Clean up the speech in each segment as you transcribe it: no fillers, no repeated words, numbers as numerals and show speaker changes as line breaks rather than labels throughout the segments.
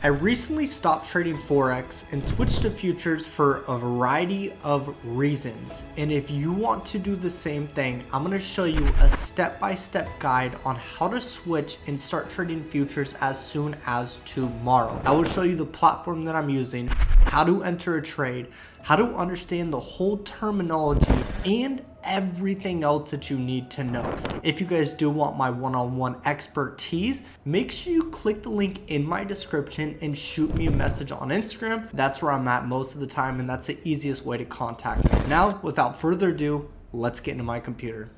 I recently stopped trading Forex and switched to futures for a variety of reasons. And if you want to do the same thing, I'm going to show you a step-by-step guide on how to switch and start trading futures as soon as tomorrow. I will show you the platform that I'm using, how to enter a trade, how to understand the whole terminology, and everything else that you need to know. If you guys do want my one-on-one expertise, make sure you click the link in my description and shoot me a message on Instagram. That's where I'm at most of the time, and that's the easiest way to contact me. Now, without further ado, let's get into my computer.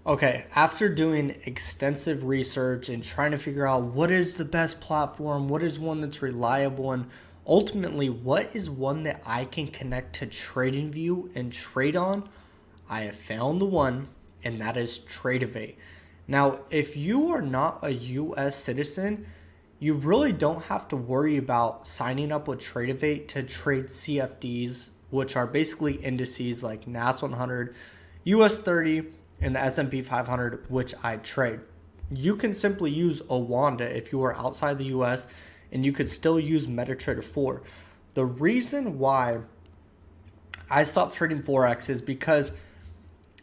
Okay, after doing extensive research and trying to figure out what is the best platform, what is one that's reliable, and ultimately what is one that I can connect to TradingView and trade on, I have found the one, and that is Tradeovate. Now, if you are not a US citizen, you really don't have to worry about signing up with Tradeovate to trade CFDs, which are basically indices like NAS 100, US 30, and the SP500, which I trade. You can simply use Owanda if you are outside the US, and you could still use MetaTrader 4. The reason why I stopped trading Forex is because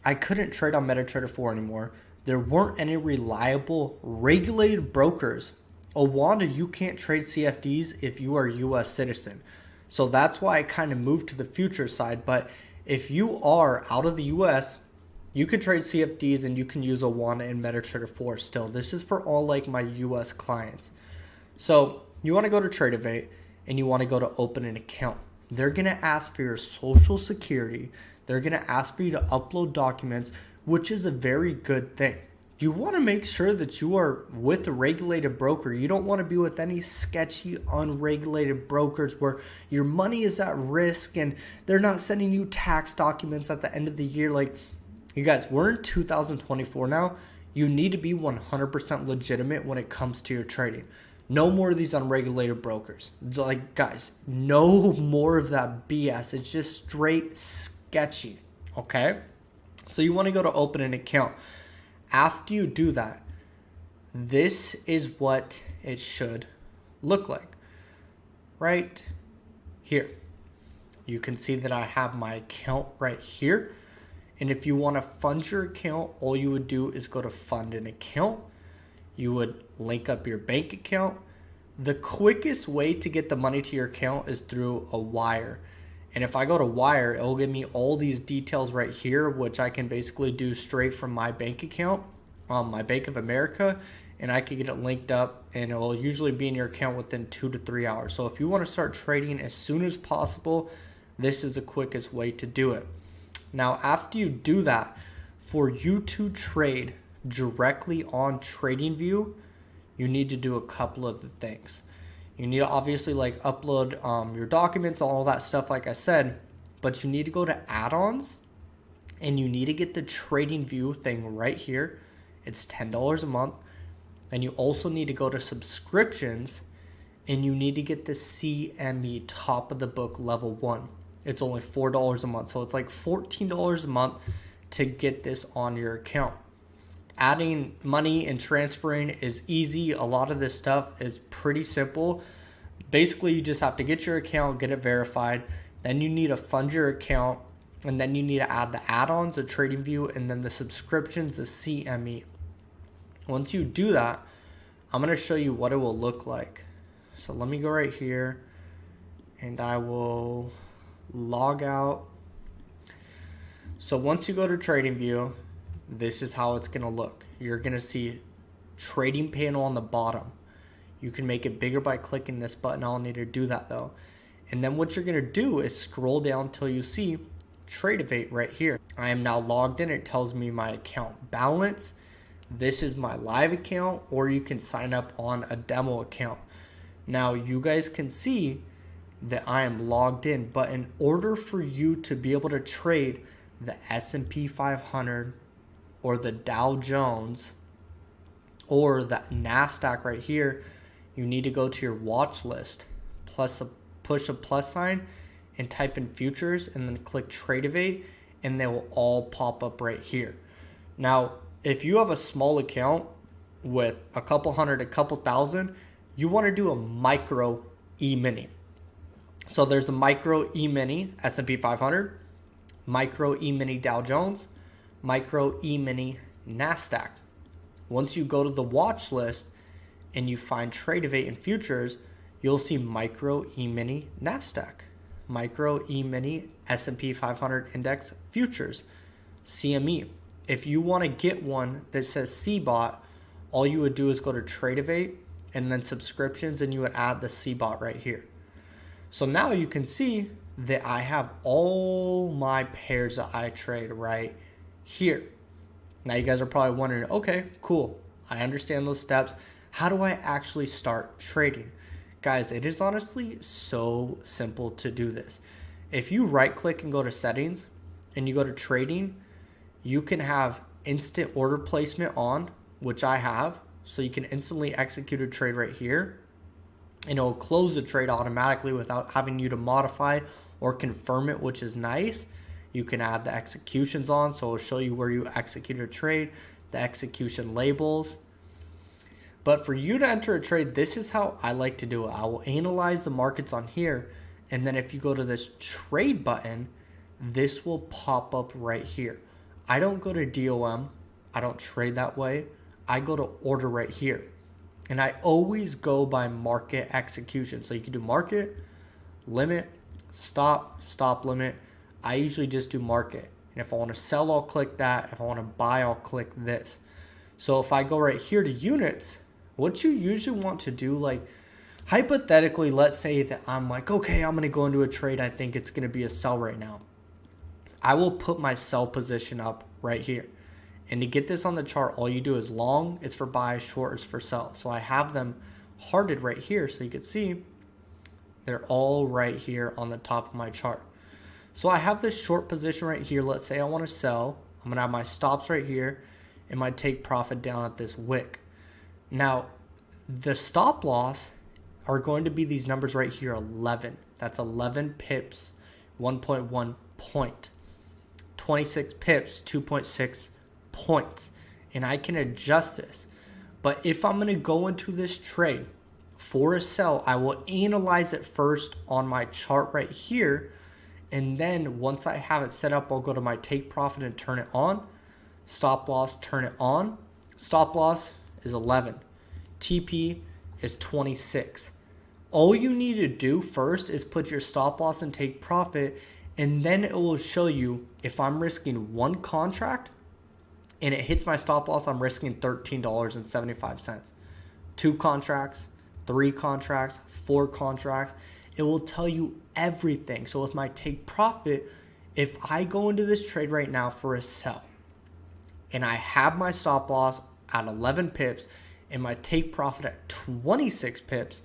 I couldn't trade on MetaTrader 4 anymore. There weren't any reliable regulated brokers. Owanda, you can't trade CFDs if you are a US citizen. So that's why I kind of moved to the future side. But if you are out of the US, you can trade CFDs and you can use Owanda and MetaTrader 4 still. This is for all like my US clients. So you want to go to Tradeovate and you want to go to open an account. They're going to ask for your social security. They're going to ask for you to upload documents, which is a very good thing. You want to make sure that you are with a regulated broker. You don't want to be with any sketchy, unregulated brokers where your money is at risk and they're not sending you tax documents at the end of the year. Like, you guys, we're in 2024 now. You need to be 100% legitimate when it comes to your trading. No more of these unregulated brokers. Like, guys, no more of that BS. It's just straight sketchy, okay? So you want to go to open an account. After you do that, this is what it should look like. Right here. You can see that I have my account right here. And if you want to fund your account, all you would do is go to fund an account. You would link up your bank account. The quickest way to get the money to your account is through a wire. And if I go to wire, it will give me all these details right here, which I can basically do straight from my bank account, my Bank of America, and I can get it linked up, and it will usually be in your account within 2 to 3 hours. So if you want to start trading as soon as possible, this is the quickest way to do it. Now, after you do that, for you to trade directly on TradingView, you need to do a couple of the things. You need to obviously like upload your documents, all that stuff like I said, but you need to go to add-ons and you need to get the TradingView thing right here. It's $10 a month. And you also need to go to subscriptions and you need to get the CME top of the book level 1. It's only $4 a month. So it's like $14 a month to get this on your account. Adding money and transferring is easy. A lot of this stuff is pretty simple. Basically, you just have to get your account, get it verified. Then you need to fund your account. And then you need to add the add-ons, the TradingView, and then the subscriptions, the CME. Once you do that, I'm going to show you what it will look like. So let me go right here and I will log out. So once you go to TradingView, this is how it's going to look. You're going to see trading panel on the bottom. You can make it bigger by clicking this button. I'll need to do that though. And then what you're going to do is scroll down till you see Tradeovate right here. I am now logged in. It tells me my account balance. This is my live account, or you can sign up on a demo account. Now you guys can see that I am logged in, but in order for you to be able to trade the S&P 500 or the Dow Jones or the NASDAQ right here, you need to go to your watch list, push a plus sign, and type in futures and then click Tradeovate, and they will all pop up right here. Now, if you have a small account with a couple hundred, a couple thousand, you want to do a micro E-mini. So there's a micro E-mini S&P 500, micro E-mini Dow Jones, micro E-mini NASDAQ. Once you go to the watch list and you find Tradeovate and futures, you'll see micro E-mini NASDAQ, micro E-mini S&P 500 index futures, CME. If you want to get one that says CBOT, all you would do is go to Tradeovate and then subscriptions, and you would add the CBOT right here. So now you can see that I have all my pairs that I trade right here. Now you guys are probably wondering, okay, cool, I understand those steps. How do I actually start trading? Guys, it is honestly so simple to do this. If you right click and go to settings and you go to trading, you can have instant order placement on, which I have. So you can instantly execute a trade right here, and it will close the trade automatically without having you to modify or confirm it, which is nice. You can add the executions on, so it'll show you where you execute a trade, the execution labels. But for you to enter a trade, this is how I like to do it. I will analyze the markets on here, and then if you go to this trade button, this will pop up right here. I don't go to DOM. I don't trade that way. I go to order right here. And I always go by market execution. So you can do market, limit, stop, stop limit. I usually just do market. And if I want to sell, I'll click that. If I want to buy, I'll click this. So if I go right here to units, what you usually want to do, like hypothetically, let's say that I'm like, okay, I'm going to go into a trade. I think it's going to be a sell right now. I will put my sell position up right here. And to get this on the chart, all you do is long is for buy, short is for sell. So I have them hearted right here, so you can see they're all right here on the top of my chart. So I have this short position right here. Let's say I want to sell. I'm going to have my stops right here and my take profit down at this wick. Now, the stop loss are going to be these numbers right here, 11. That's 11 pips, 1.1 point. 26 pips, 2.6 points. And I can adjust this. But if I'm going to go into this trade for a sell, I will analyze it first on my chart right here. And then once I have it set up, I'll go to my take profit and turn it on. Stop loss, turn it on. Stop loss is 11. TP is 26. All you need to do first is put your stop loss and take profit, and then it will show you if I'm risking one contract and it hits my stop loss, I'm risking $13.75. 2 contracts, 3 contracts, 4 contracts. It will tell you everything. So with my take profit, if I go into this trade right now for a sell and I have my stop loss at 11 pips and my take profit at 26 pips,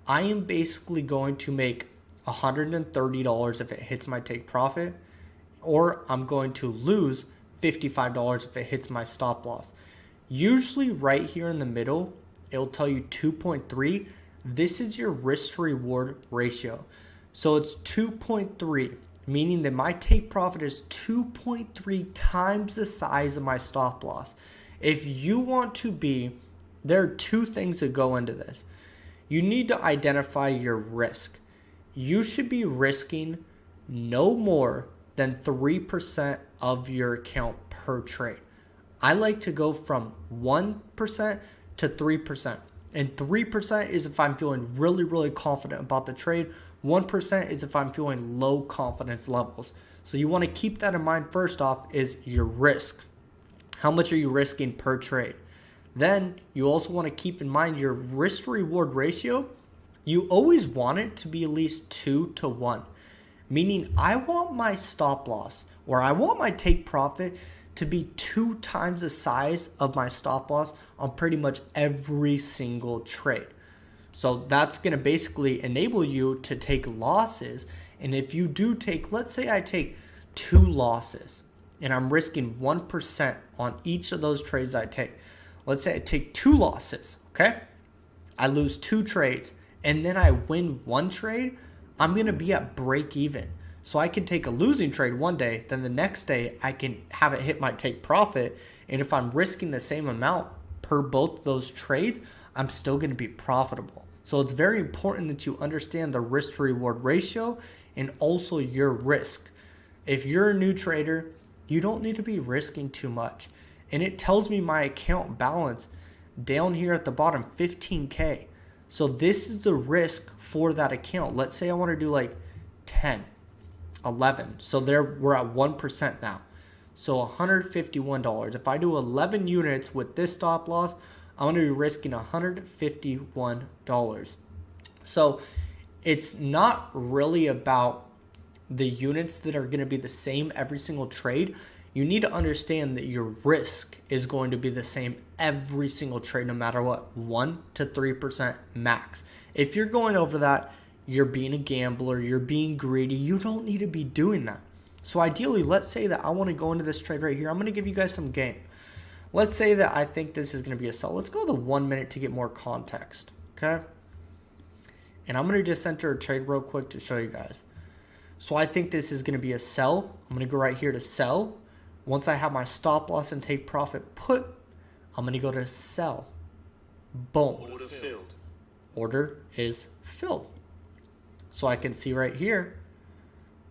I am basically going to make $130 if it hits my take profit, or I'm going to lose $55 if it hits my stop loss. Usually right here in the middle, it'll tell you 2.3. This is your risk to reward ratio. So it's 2.3, meaning that my take profit is 2.3 times the size of my stop loss. If you want to be, there are 2 things that go into this. You need to identify your risk. You should be risking no more than 3% of your account per trade. I like to go from 1% to 3%. And 3% is if I'm feeling really, really confident about the trade. 1% is if I'm feeling low confidence levels. So you want to keep that in mind. First off is your risk. How much are you risking per trade? Then you also want to keep in mind your risk to reward ratio. You always want it to be at least 2 to 1. Meaning I want my stop loss or I want my take profit to be 2 times the size of my stop loss on pretty much every single trade. So that's going to basically enable you to take losses. And if you do take, let's say I take 2 losses and I'm risking 1% on each of those trades I take. Let's say I take 2 losses, okay? I lose 2 trades and then I win 1 trade. I'm going to be at break even. So I can take a losing trade one day, then the next day I can have it hit my take profit. And if I'm risking the same amount per both those trades, I'm still going to be profitable. So it's very important that you understand the risk to reward ratio and also your risk. If you're a new trader, you don't need to be risking too much. And it tells me my account balance down here at the bottom, 15K. So this is the risk for that account. Let's say I want to do like 10, 11. So there we're at 1% now. So $151. If I do 11 units with this stop loss, I'm going to be risking $151. So it's not really about the units that are going to be the same every single trade. You need to understand that your risk is going to be the same every single trade, no matter what, 1 to 3% max. If you're going over that, you're being a gambler, you're being greedy. You don't need to be doing that. So ideally, let's say that I want to go into this trade right here. I'm going to give you guys some game. Let's say that I think this is going to be a sell. Let's go to 1 minute to get more context, okay? And I'm going to just enter a trade real quick to show you guys. So I think this is going to be a sell. I'm going to go right here to sell. Once I have my stop loss and take profit put, I'm going to go to sell. Boom.
Order filled.
Order is filled. So I can see right here,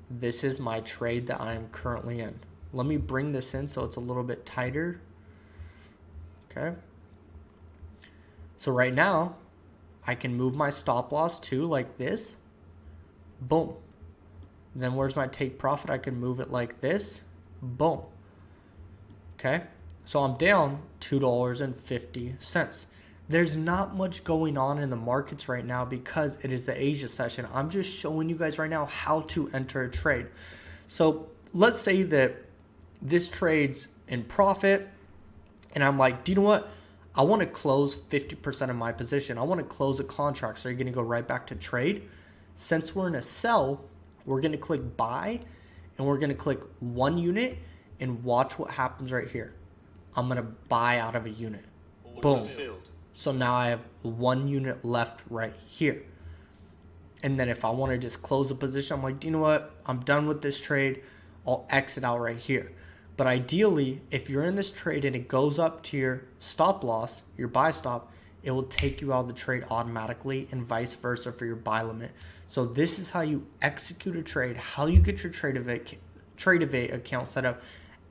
this is my trade that I am currently in. Let me bring this in so it's a little bit tighter. Okay. So right now, I can move my stop loss to like this. Boom. Then where's my take profit? I can move it like this. Boom. Okay. So I'm down $2.50. There's not much going on in the markets right now because it is the Asia session. I'm just showing you guys right now how to enter a trade. So let's say that this trade's in profit and I'm like, do you know what? I want to close 50% of my position. I want to close a contract. So you're going to go right back to trade. Since we're in a sell, we're going to click buy and we're going to click 1 unit and watch what happens right here. I'm going to buy out of a unit. Boom. So now I have 1 unit left right here. And then if I want to just close a position, I'm like, do you know what? I'm done with this trade. I'll exit out right here. But ideally, if you're in this trade and it goes up to your stop loss, your buy stop, it will take you out of the trade automatically and vice versa for your buy limit. So this is how you execute a trade, how you get your Trade account set up,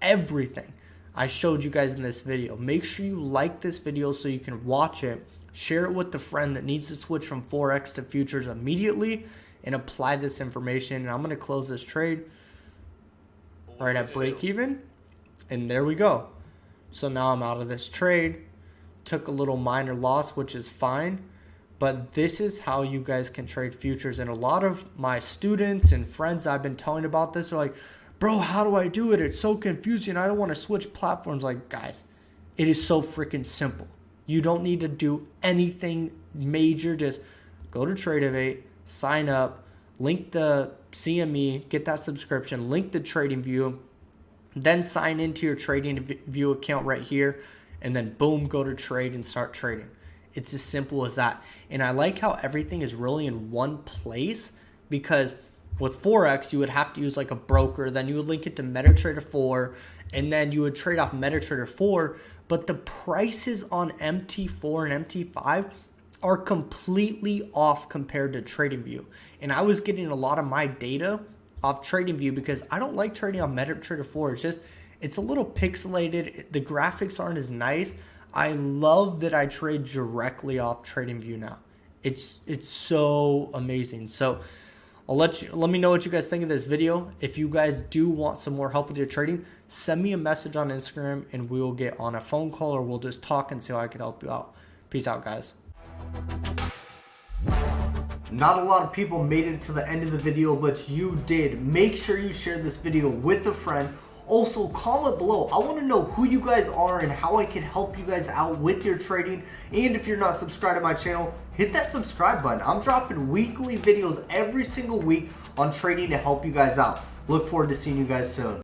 everything I showed you guys in this video. Make sure you like this video so you can watch it, share it with a friend that needs to switch from Forex to futures immediately and apply this information. And I'm going to close this trade right at break even. And there we go. So now I'm out of this trade. Took a little minor loss, which is fine. But this is how you guys can trade futures. And a lot of my students and friends I've been telling about this are like, bro, how do I do it? It's so confusing. I don't want to switch platforms. Like, guys, it is so freaking simple. You don't need to do anything major. Just go to Trade, sign up, link the CME, get that subscription, link the TradingView, then sign into your TradingView account right here, and then boom, go to trade and start trading. It's as simple as that. And I like how everything is really in one place, because with Forex, you would have to use like a broker, then you would link it to MetaTrader 4, and then you would trade off MetaTrader 4, but the prices on MT4 and MT5 are completely off compared to TradingView. And I was getting a lot of my data off TradingView because I don't like trading on MetaTrader 4. It's a little pixelated. The graphics aren't as nice. I love that I trade directly off TradingView now. It's so amazing. So let me know what you guys think of this video. If you guys do want some more help with your trading, send me a message on Instagram and we will get on a phone call or we'll just talk and see how I can help you out. Peace out, guys. Not a lot of people made it to the end of the video, but you did. Make sure you share this video with a friend. Also, comment below. I want to know who you guys are and how I can help you guys out with your trading. And if you're not subscribed to my channel, hit that subscribe button. I'm dropping weekly videos every single week on trading to help you guys out. Look forward to seeing you guys soon.